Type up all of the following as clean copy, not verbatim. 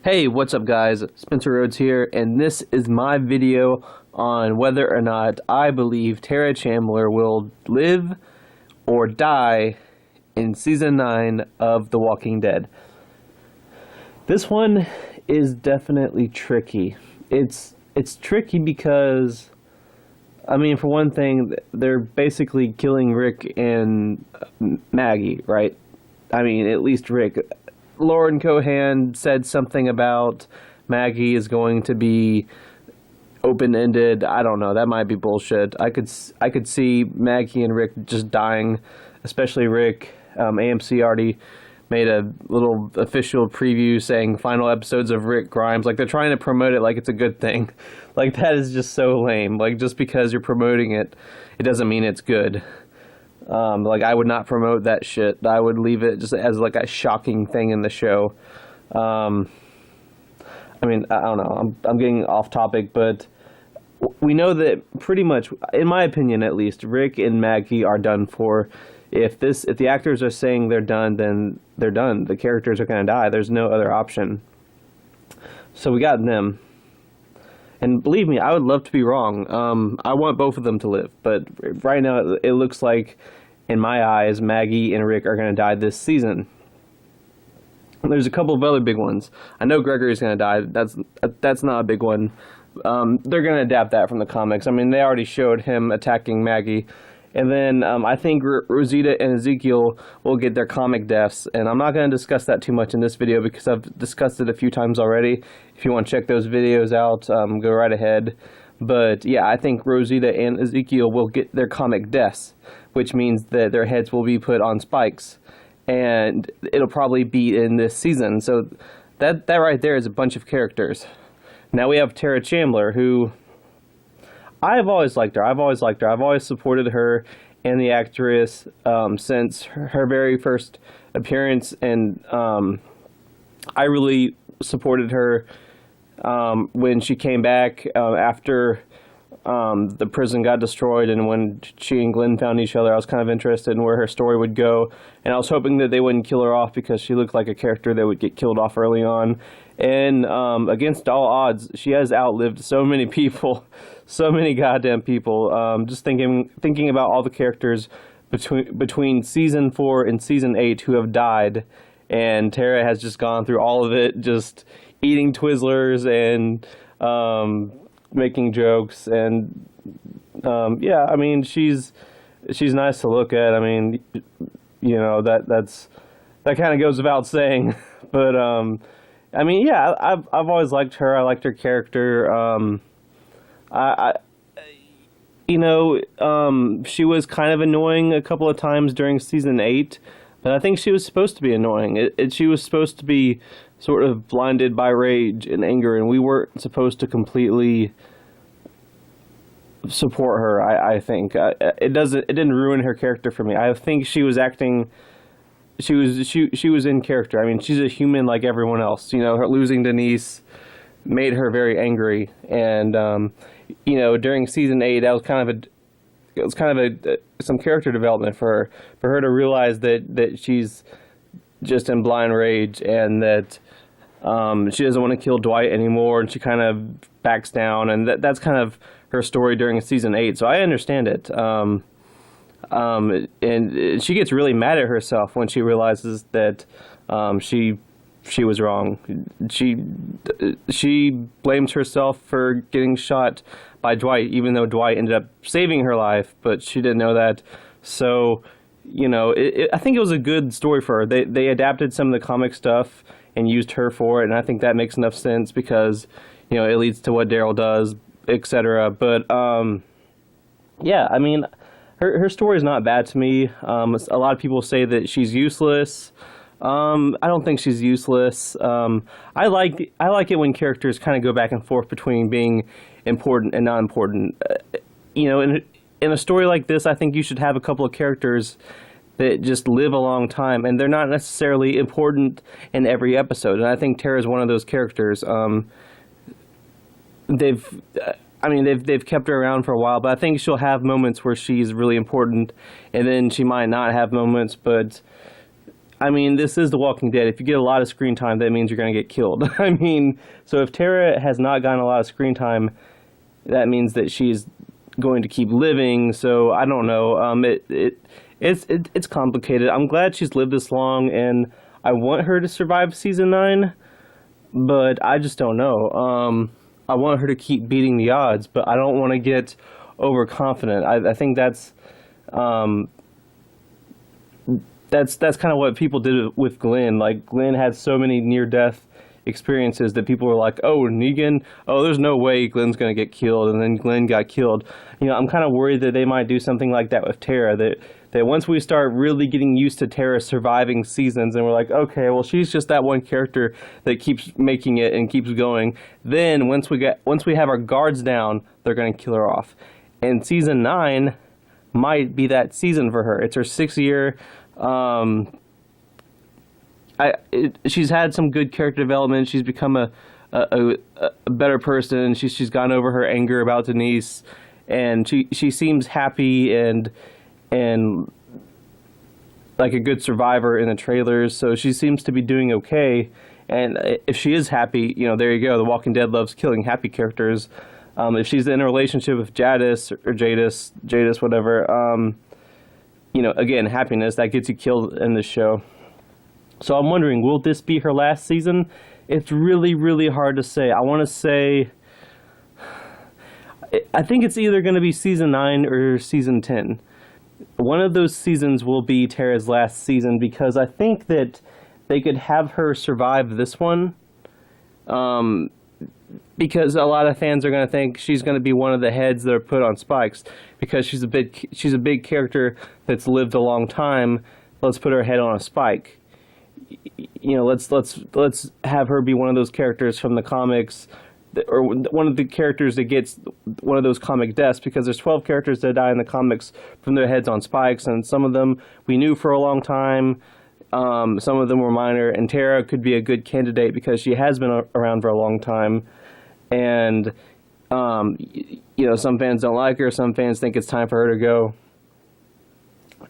Hey, what's up guys? Spencer Rhodes here, and this is my video on whether or not I believe Tara Chandler will live or die in Season 9 of The Walking Dead. This one is definitely tricky. It's tricky because, I mean, for one thing, they're basically killing Rick and Maggie, right? I mean, at least Rick. Lauren Cohan said something about Maggie is going to be open-ended. I don't know. That might be bullshit. I could see Maggie and Rick just dying, especially Rick. AMC already made a little official preview saying final episodes of Rick Grimes. Like, they're trying to promote it like it's a good thing. Like, that is just so lame. Like, just because you're promoting it, it doesn't mean it's good. Like, I would not promote that shit. I would leave it just as like a shocking thing in the show. I mean, I don't know. I'm getting off topic, but we know that pretty much, in my opinion at least, Rick and Maggie are done for. If the actors are saying they're done, then they're done. The characters are going to die. There's no other option. So we got them. And believe me, I would love to be wrong. I want both of them to live. But right now, it looks like, in my eyes, Maggie and Rick are going to die this season. There's a couple of other big ones. I know Gregory's going to die. That's not a big one. They're going to adapt that from the comics. I mean, they already showed him attacking Maggie. And then I think Rosita and Ezekiel will get their comic deaths. And I'm not going to discuss that too much in this video because I've discussed it a few times already. If you want to check those videos out, go right ahead. But yeah, I think Rosita and Ezekiel will get their comic deaths, which means that their heads will be put on spikes. And it'll probably be in this season. So that right there is a bunch of characters. Now we have Tara Chandler, who I've always liked her. I've always supported her and the actress since her very first appearance, and I really supported her when she came back after the prison got destroyed, and when she and Glenn found each other. I was kind of interested in where her story would go, and I was hoping that they wouldn't kill her off because she looked like a character that would get killed off early on. And against all odds, she has outlived so many people, so many goddamn people. Just thinking about all the characters between season 4 and season 8 who have died, and Tara has just gone through all of it, just eating Twizzlers and making jokes, and yeah, I mean, she's nice to look at. I mean, you know, that kind of goes without saying, but I mean, yeah, I've always liked her. I liked her character. She was kind of annoying a couple of times during season 8, but I think she was supposed to be annoying. She was supposed to be sort of blinded by rage and anger, and we weren't supposed to completely support her. I think it didn't ruin her character for me. I think she was acting. She was in character. I mean, she's a human like everyone else. You know, her losing Denise made her very angry, and you know, during season 8, that was kind of some character development for her to realize that she's just in blind rage, and that she doesn't want to kill Dwight anymore, and she kind of backs down, and that's kind of her story during season 8. So I understand it. And she gets really mad at herself when she realizes that she was wrong. She blames herself for getting shot by Dwight, even though Dwight ended up saving her life, but she didn't know that. So, you know, I think it was a good story for her. They adapted some of the comic stuff and used her for it, and I think that makes enough sense because, you know, it leads to what Daryl does, etc. But yeah, I mean, her story is not bad to me. A lot of people say that she's useless. I don't think she's useless. I like it when characters kind of go back and forth between being important and not important. You know, in a story like this, I think you should have a couple of characters that just live a long time, and they're not necessarily important in every episode. And I think Tara's one of those characters. They've kept her around for a while, but I think she'll have moments where she's really important, and then she might not have moments. But I mean, this is The Walking Dead. If you get a lot of screen time, that means you're going to get killed. I mean, so if Tara has not gotten a lot of screen time, that means that she's going to keep living. So I don't know. It's complicated. I'm glad she's lived this long, and I want her to survive season 9, but I just don't know. I want her to keep beating the odds, but I don't want to get overconfident. I think that's kind of what people did with Glenn. Like, Glenn had so many near-death experiences that people were like, oh, Negan, oh, there's no way Glenn's going to get killed, and then Glenn got killed. You know, I'm kind of worried that they might do something like that with Tara, that once we start really getting used to Tara surviving seasons, and we're like, okay, well, she's just that one character that keeps making it and keeps going, then once we have our guards down, they're going to kill her off. And season 9 might be that season for her. It's her 6th year. She's had some good character development. She's become a better person. She's gotten over her anger about Denise, and she seems happy and like a good survivor in the trailers. So she seems to be doing okay. And if she is happy, you know, there you go. The Walking Dead loves killing happy characters. If she's in a relationship with Jadis or Jadis, whatever, you know, again, happiness, that gets you killed in this show. So I'm wondering, will this be her last season? It's really, really hard to say. I want to say, I think it's either going to be season 9 or season 10. One of those seasons will be Tara's last season, because I think that they could have her survive this one. Because a lot of fans are going to think she's going to be one of the heads that are put on spikes, because she's a big character that's lived a long time. Let's put her head on a spike. You know, let's have her be one of those characters from the comics, or one of the characters that gets one of those comic deaths, because there's 12 characters that die in the comics from their heads on spikes, and some of them we knew for a long time. Some of them were minor, and Tara could be a good candidate because she has been around for a long time. And, you know, some fans don't like her. Some fans think it's time for her to go.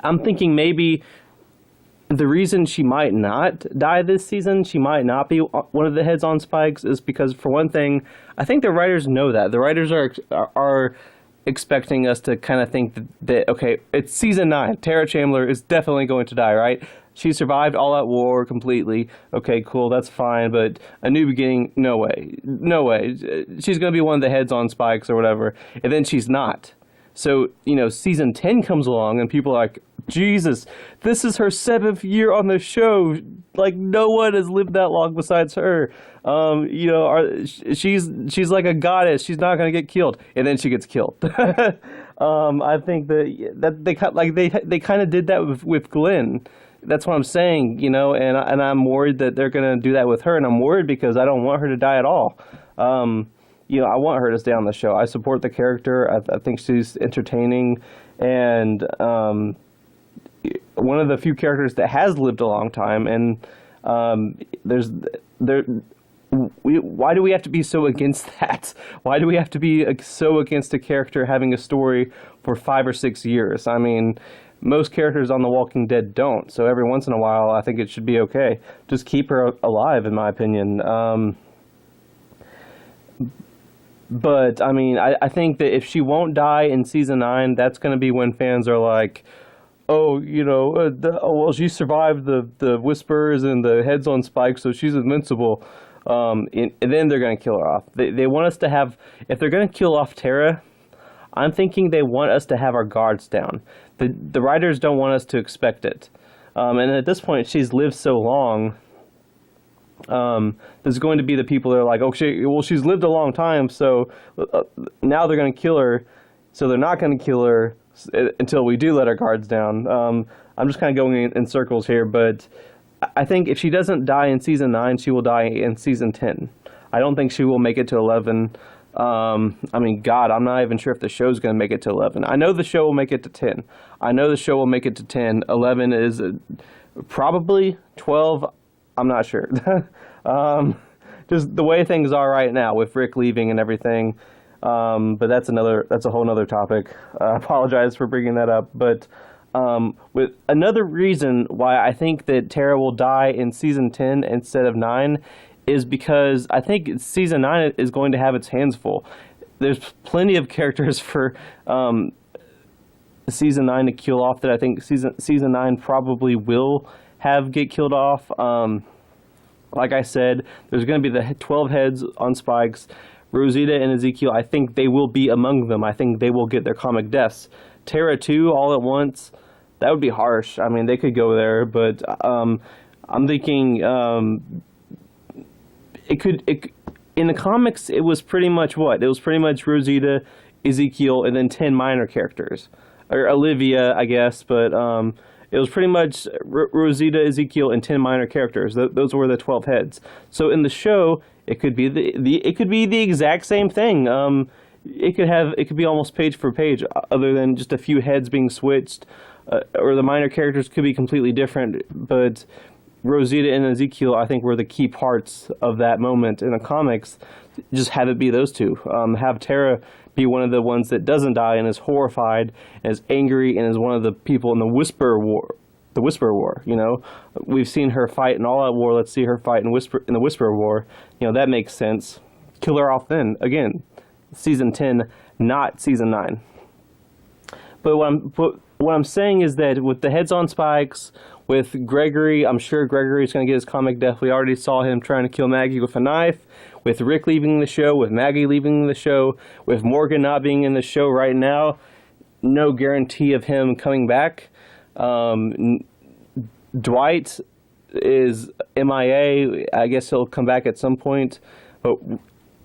I'm thinking maybe the reason she might not die this season, she might not be one of the heads on spikes, is because, for one thing, I think the writers know that. The writers are expecting us to kind of think that, okay, it's season 9. Tara Chandler is definitely going to die, right? She survived All Out War completely. Okay, cool, that's fine, but A New Beginning, no way. No way. She's going to be one of the heads on spikes or whatever, and then she's not. So, you know, season 10 comes along, and people are like, Jesus, this is her 7th year on the show. Like, no one has lived that long besides her. You know, she's like a goddess. She's not going to get killed, and then she gets killed. I think that they kind of did that with Glenn. That's what I'm saying, you know, and I'm worried that they're going to do that with her, and I'm worried because I don't want her to die at all. You know, I want her to stay on the show. I support the character. I think she's entertaining, and one of the few characters that has lived a long time. And why do we have to be so against that? Why do we have to be so against a character having a story for 5 or 6 years? I mean, most characters on The Walking Dead don't. So every once in a while, I think it should be okay. Just keep her alive, in my opinion. But, I mean, I think that if she won't die in season 9, that's going to be when fans are like, oh, you know, well, she survived the whispers and the heads on spikes, so she's invincible. And then they're going to kill her off. They want us to have, if they're going to kill off Tara, I'm thinking they want us to have our guards down. The writers don't want us to expect it. And at this point, she's lived so long. There's going to be the people that are like, okay, well, she's lived a long time, so now they're going to kill her. So they're not going to kill her until we do let our guards down. I'm just kind of going in circles here, but I think if she doesn't die in season 9, she will die in season 10. I don't think she will make it to 11. I mean, God, I'm not even sure if the show's going to make it to 11. I know the show will make it to 10. I know the show will make it to 10. 11 is probably 12. I'm not sure. Just the way things are right now with Rick leaving and everything. But that's a whole nother topic. I apologize for bringing that up. But With another reason why I think that Tara will die in season 10 instead of 9 is because I think season 9 is going to have its hands full. There's plenty of characters for season 9 to kill off that I think season 9 probably will get killed off. Like I said, there's going to be the 12 heads on spikes. Rosita and Ezekiel, I think they will be among them. I think they will get their comic deaths. Tara too, all at once. That would be harsh. I mean, they could go there, but I'm thinking in the comics, it was pretty much what? It was pretty much Rosita, Ezekiel, and then 10 minor characters. Or Olivia, I guess, but it was pretty much Rosita, Ezekiel, and 10 minor characters. Those were the 12 heads. So in the show, it could be the exact same thing. It could be almost page for page, other than just a few heads being switched, or the minor characters could be completely different. But Rosita and Ezekiel, I think, were the key parts of that moment in the comics. Just have it be those two. Have Tara be one of the ones that doesn't die and is horrified and is angry and is one of the people in the Whisper War. The Whisper War, you know, we've seen her fight in All Out War. Let's see her fight in the Whisper War. You know, that makes sense. Kill her off then. Again, season 10, not season 9. But what I'm saying is that with the heads on spikes, with Gregory, I'm sure Gregory's going to get his comic death. We already saw him trying to kill Maggie with a knife. With Rick leaving the show, with Maggie leaving the show, with Morgan not being in the show right now, no guarantee of him coming back. Dwight is MIA. I guess he'll come back at some point, but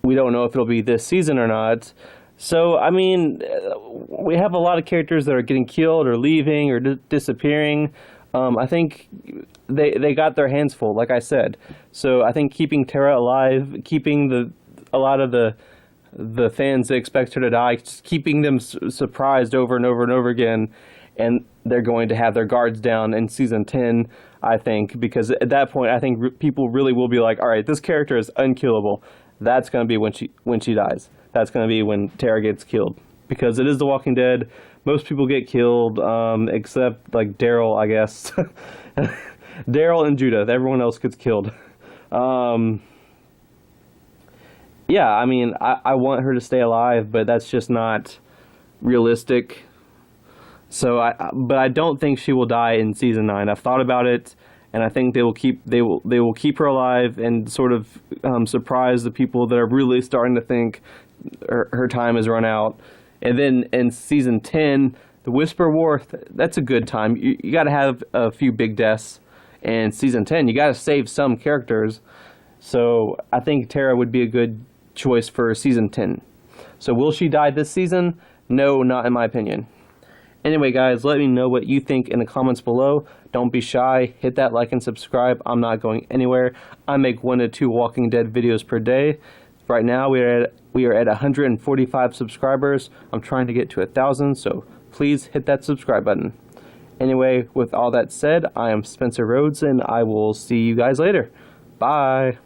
we don't know if it'll be this season or not. So, I mean, we have a lot of characters that are getting killed or leaving or disappearing. I think they got their hands full, like I said. So I think keeping Tara alive, keeping a lot of the fans that expect her to die, just keeping them surprised over and over and over again, and they're going to have their guards down in season 10, I think, because at that point, I think people really will be like, all right, this character is unkillable. That's going to be when she dies. That's going to be when Tara gets killed, because it is The Walking Dead. Most people get killed, except like Daryl, I guess. Daryl and Judith. Everyone else gets killed. Yeah, I mean, I want her to stay alive, but that's just not realistic. So, but I don't think she will die in season 9. I've thought about it, and I think they will keep her alive and sort of surprise the people that are really starting to think her time has run out. And then in season 10, the Whisper War, that's a good time. You got to have a few big deaths. And season 10, you got to save some characters. So I think Tara would be a good choice for season 10. So will she die this season? No, not in my opinion. Anyway, guys, let me know what you think in the comments below. Don't be shy. Hit that like and subscribe. I'm not going anywhere. I make 1 to 2 Walking Dead videos per day. Right now, we are at 145 subscribers. I'm trying to get to 1,000, so please hit that subscribe button. Anyway, with all that said, I am Spencer Rhodes, and I will see you guys later. Bye.